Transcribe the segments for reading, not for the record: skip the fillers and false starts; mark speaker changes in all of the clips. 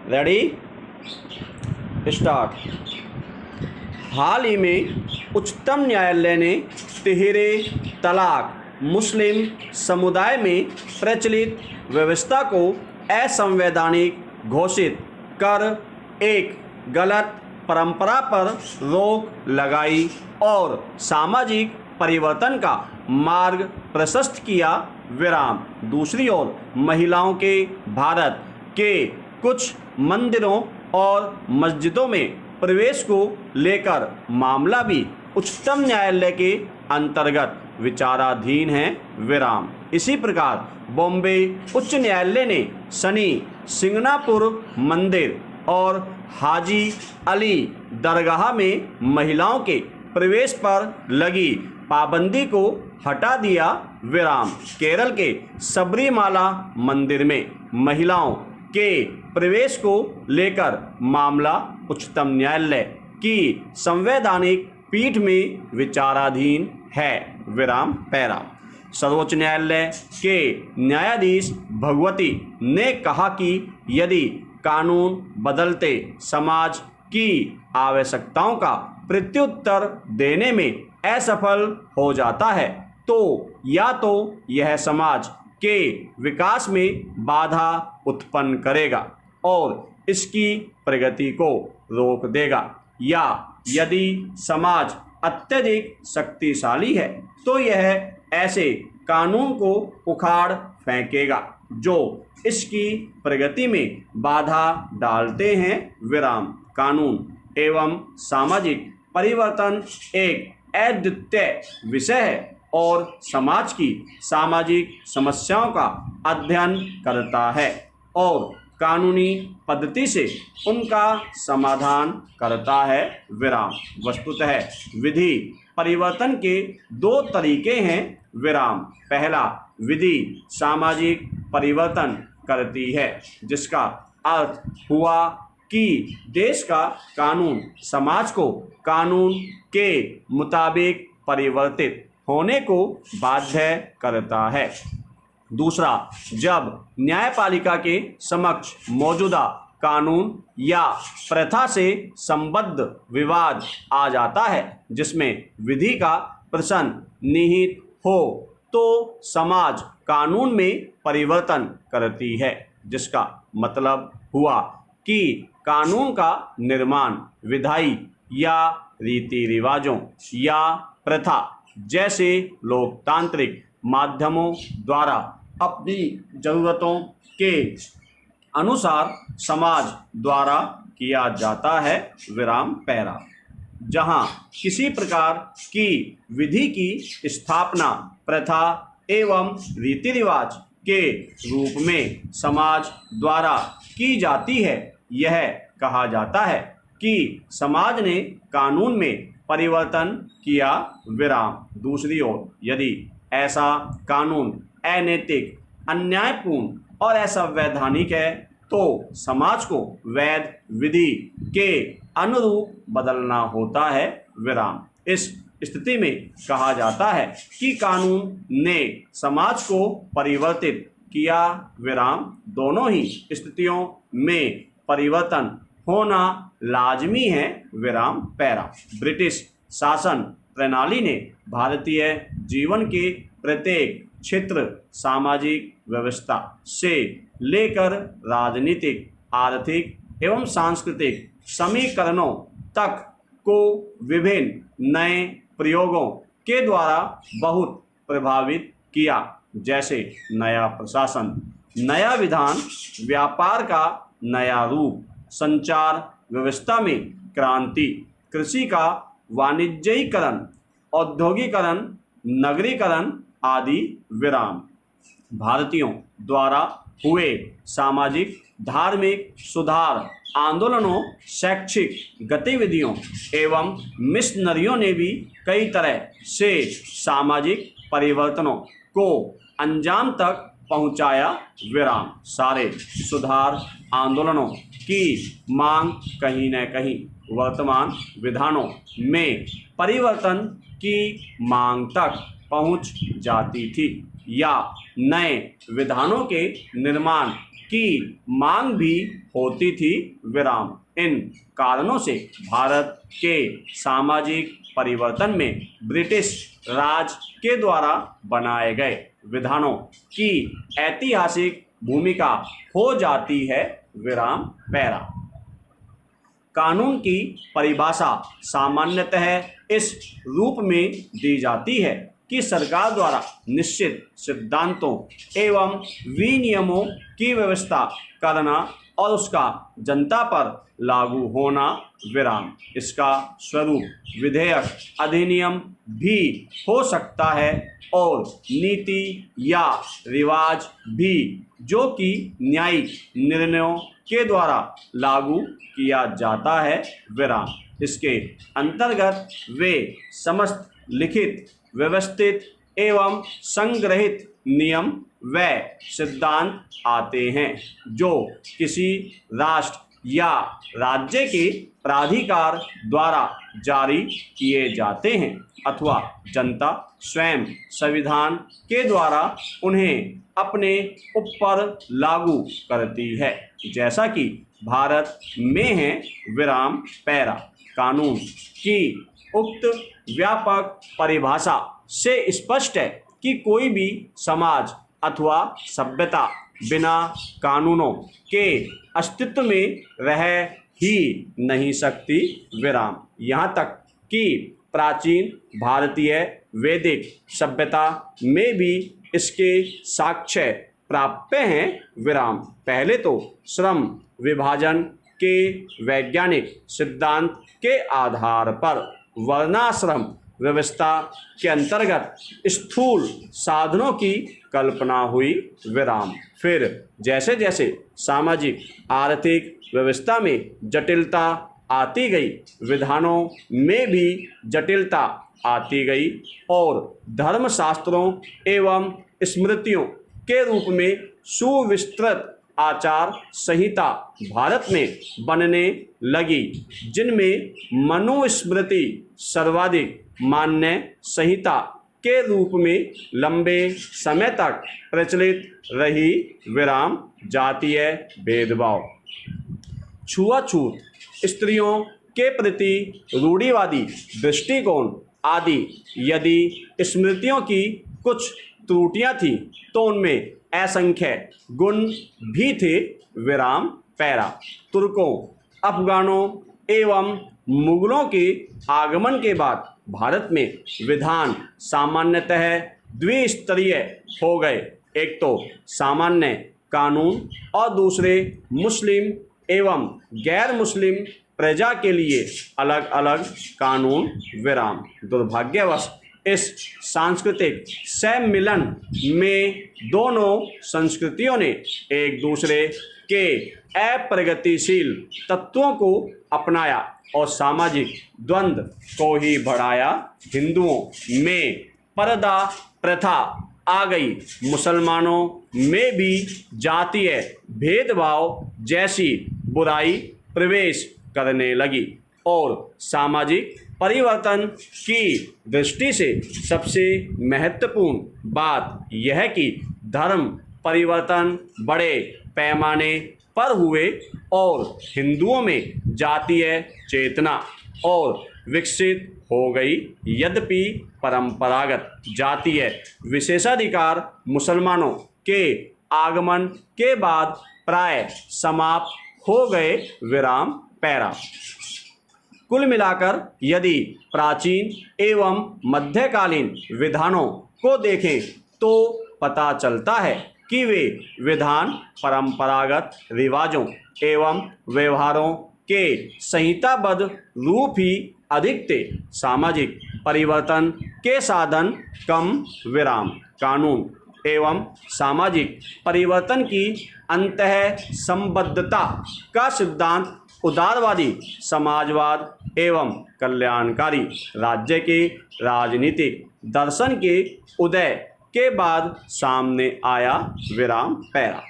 Speaker 1: Ready, start. हाल ही में उच्चतम न्यायालय ने तिहरे तलाक मुस्लिम समुदाय में प्रचलित व्यवस्था को असंवैधानिक घोषित कर एक गलत परंपरा पर रोक लगाई और सामाजिक परिवर्तन का मार्ग प्रशस्त किया। विराम। दूसरी ओर महिलाओं के भारत के कुछ मंदिरों और मस्जिदों में प्रवेश को लेकर मामला भी उच्चतम न्यायालय के अंतर्गत विचाराधीन है। विराम। इसी प्रकार बॉम्बे उच्च न्यायालय ने शनि सिंगनापुर मंदिर और हाजी अली दरगाह में महिलाओं के प्रवेश पर लगी पाबंदी को हटा दिया। विराम। केरल के सबरीमाला मंदिर में महिलाओं के प्रवेश को लेकर मामला उच्चतम न्यायालय की संवैधानिक पीठ में विचाराधीन है। विराम। पैरा। सर्वोच्च न्यायालय के न्यायाधीश भगवती ने कहा कि यदि कानून बदलते समाज की आवश्यकताओं का प्रत्युत्तर देने में असफल हो जाता है तो या तो यह समाज के विकास में बाधा उत्पन्न करेगा और इसकी प्रगति को रोक देगा, या यदि समाज अत्यधिक शक्तिशाली है तो यह ऐसे कानून को उखाड़ फेंकेगा जो इसकी प्रगति में बाधा डालते हैं। विराम। कानून एवं सामाजिक परिवर्तन एक अद्वितीय विषय है और समाज की सामाजिक समस्याओं का अध्ययन करता है और कानूनी पद्धति से उनका समाधान करता है। विराम। वस्तुतः विधि परिवर्तन के दो तरीके हैं। विराम। पहला, विधि सामाजिक परिवर्तन करती है जिसका अर्थ हुआ कि देश का कानून समाज को कानून के मुताबिक परिवर्तित होने को बाध्य करता है। दूसरा, जब न्यायपालिका के समक्ष मौजूदा कानून या प्रथा से संबद्ध विवाद आ जाता है जिसमें विधि का प्रश्न निहित हो तो समाज कानून में परिवर्तन करती है, जिसका मतलब हुआ कि कानून का निर्माण विधायी या रीति रिवाजों या प्रथा जैसे लोकतांत्रिक माध्यमों द्वारा अपनी जरूरतों के अनुसार समाज द्वारा किया जाता है। विराम। पैरा। जहाँ किसी प्रकार की विधि की स्थापना प्रथा एवं रीति रिवाज के रूप में समाज द्वारा की जाती है, यह कहा जाता है कि समाज ने कानून में परिवर्तन किया। विराम। दूसरी ओर यदि ऐसा कानून अनैतिक, अन्यायपूर्ण और असंवैधानिक है तो समाज को वैध विधि के अनुरूप बदलना होता है। विराम। इस स्थिति में कहा जाता है कि कानून ने समाज को परिवर्तित किया। विराम। दोनों ही स्थितियों में परिवर्तन होना लाजमी है। विराम। पैरा। ब्रिटिश शासन प्रणाली ने भारतीय जीवन के प्रत्येक क्षेत्र, सामाजिक व्यवस्था से लेकर राजनीतिक, आर्थिक एवं सांस्कृतिक समीकरणों तक को विभिन्न नए प्रयोगों के द्वारा बहुत प्रभावित किया, जैसे नया प्रशासन, नया विधान, व्यापार का नया रूप, संचार व्यवस्था में क्रांति, कृषि का वाणिज्यीकरण, औद्योगिकरण, नगरीकरण आदि। विराम। भारतीयों द्वारा हुए सामाजिक धार्मिक सुधार आंदोलनों, शैक्षिक गतिविधियों एवं मिशनरियों ने भी कई तरह से सामाजिक परिवर्तनों को अंजाम तक पहुंचाया। विराम। सारे सुधार आंदोलनों की मांग कहीं न कहीं वर्तमान विधानों में परिवर्तन की मांग तक पहुंच जाती थी या नए विधानों के निर्माण की मांग भी होती थी, विराम। इन कारणों से भारत के सामाजिक परिवर्तन में ब्रिटिश राज के द्वारा बनाए गए विधानों की ऐतिहासिक भूमिका हो जाती है, विराम पैरा। कानून की परिभाषा सामान्यतः इस रूप में दी जाती है कि सरकार द्वारा निश्चित सिद्धांतों एवं विनियमों की व्यवस्था करना और उसका जनता पर लागू होना, विराम। इसका स्वरूप विधेयक, अधिनियम भी हो सकता है और नीति या रिवाज भी, जो कि न्यायिक निर्णयों के द्वारा लागू किया जाता है, विराम। इसके अंतर्गत वे समस्त लिखित, व्यवस्थित एवं संग्रहित नियम व सिद्धांत आते हैं जो किसी राष्ट्र या राज्य के प्राधिकार द्वारा जारी किए जाते हैं अथवा जनता स्वयं संविधान के द्वारा उन्हें अपने ऊपर लागू करती है, जैसा कि भारत में है, विराम पैरा। कानून की उक्त व्यापक परिभाषा से स्पष्ट है कि कोई भी समाज अथवा सभ्यता बिना कानूनों के अस्तित्व में रह ही नहीं सकती, विराम। यहाँ तक कि प्राचीन भारतीय वैदिक सभ्यता में भी इसके साक्ष्य प्राप्य हैं, विराम। पहले तो श्रम विभाजन के वैज्ञानिक सिद्धांत के आधार पर वर्णाश्रम व्यवस्था के अंतर्गत स्थूल साधनों की कल्पना हुई, विराम। फिर जैसे जैसे सामाजिक आर्थिक व्यवस्था में जटिलता आती गई, विधानों में भी जटिलता आती गई और धर्मशास्त्रों एवं स्मृतियों के रूप में सुविस्तृत आचार संहिता भारत में बनने लगी, जिनमें मनुस्मृति सर्वाधिक मान्य संहिता के रूप में लंबे समय तक प्रचलित रही, विराम। जातीय भेदभाव, छुआछूत, स्त्रियों के प्रति रूढ़िवादी दृष्टिकोण आदि यदि स्मृतियों की कुछ त्रुटियां थी तो उनमें असंख्य गुण भी थे, विराम पैरा। तुर्कों, अफगानों एवं मुगलों के आगमन के बाद भारत में विधान सामान्यतः द्विस्तरीय हो गए। एक तो सामान्य कानून और दूसरे मुस्लिम एवं गैर मुस्लिम प्रजा के लिए अलग अलग कानून, विराम। दुर्भाग्यवश इस सांस्कृतिक सम्मिलन में दोनों संस्कृतियों ने एक दूसरे के अप्रगतिशील तत्वों को अपनाया और सामाजिक द्वंद्व को ही बढ़ाया। हिंदुओं में पर्दा प्रथा आ गई, मुसलमानों में भी जातीय भेदभाव जैसी बुराई प्रवेश करने लगी और सामाजिक परिवर्तन की दृष्टि से सबसे महत्वपूर्ण बात यह कि धर्म परिवर्तन बड़े पैमाने पर हुए और हिंदुओं में जातीय चेतना और विकसित हो गई। यद्यपि परंपरागत जातीय विशेषाधिकार मुसलमानों के आगमन के बाद प्राय समाप्त हो गए, विराम पैरा। कुल मिलाकर यदि प्राचीन एवं मध्यकालीन विधानों को देखें तो पता चलता है कि वे विधान परंपरागत रिवाजों एवं व्यवहारों के संहिताबद्ध रूप ही अधिक थे। सामाजिक परिवर्तन के साधन कम, विराम। कानून एवं सामाजिक परिवर्तन की अंतः संबद्धता का सिद्धांत उदारवादी समाजवाद एवं कल्याणकारी राज्य के राजनीतिक दर्शन के उदय के बाद सामने आया, विराम पैरा।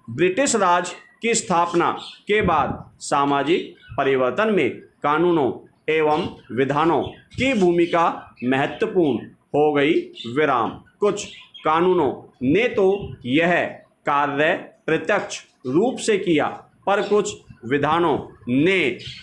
Speaker 1: ब्रिटिश राज की स्थापना के बाद सामाजिक परिवर्तन में कानूनों एवं विधानों की भूमिका महत्वपूर्ण हो गई, विराम। कुछ कानूनों ने तो यह कार्य प्रत्यक्ष रूप से किया, पर कुछ विधानों ने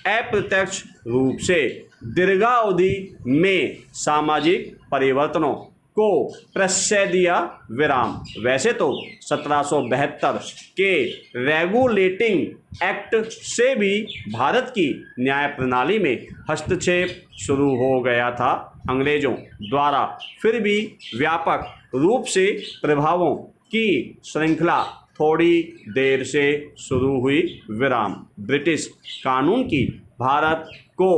Speaker 1: अप्रत्यक्ष रूप से दीर्घावधि में सामाजिक परिवर्तनों को प्रश्रय दिया विराम। वैसे तो 1772 के रेगुलेटिंग एक्ट से भी भारत की न्याय प्रणाली में हस्तक्षेप शुरू हो गया था अंग्रेजों द्वारा, फिर भी व्यापक रूप से प्रभावों की श्रृंखला थोड़ी देर से शुरू हुई विराम। ब्रिटिश कानून की भारत को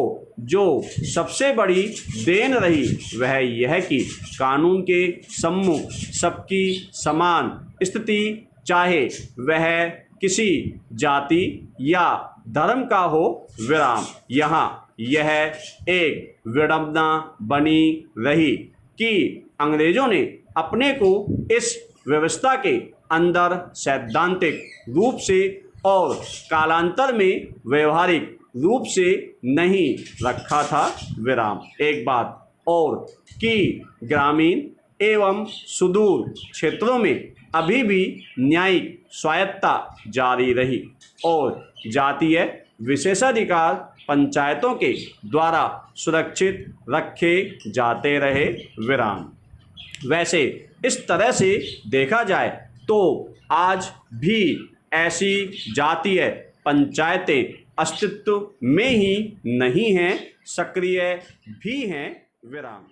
Speaker 1: जो सबसे बड़ी देन रही वह यह कि कानून के सम्मुख सबकी समान स्थिति, चाहे वह किसी जाति या धर्म का हो विराम। यहाँ यह एक विडंबना बनी रही कि अंग्रेजों ने अपने को इस व्यवस्था के अंदर सैद्धांतिक रूप से और कालांतर में व्यवहारिक रूप से नहीं रखा था विराम। एक बात और कि ग्रामीण एवं सुदूर क्षेत्रों में अभी भी न्यायिक स्वायत्तता जारी रही और जातीय विशेषाधिकार पंचायतों के द्वारा सुरक्षित रखे जाते रहे विराम। वैसे इस तरह से देखा जाए तो आज भी ऐसी जातीय पंचायतें अस्तित्व में ही नहीं हैं, सक्रिय भी हैं विराम।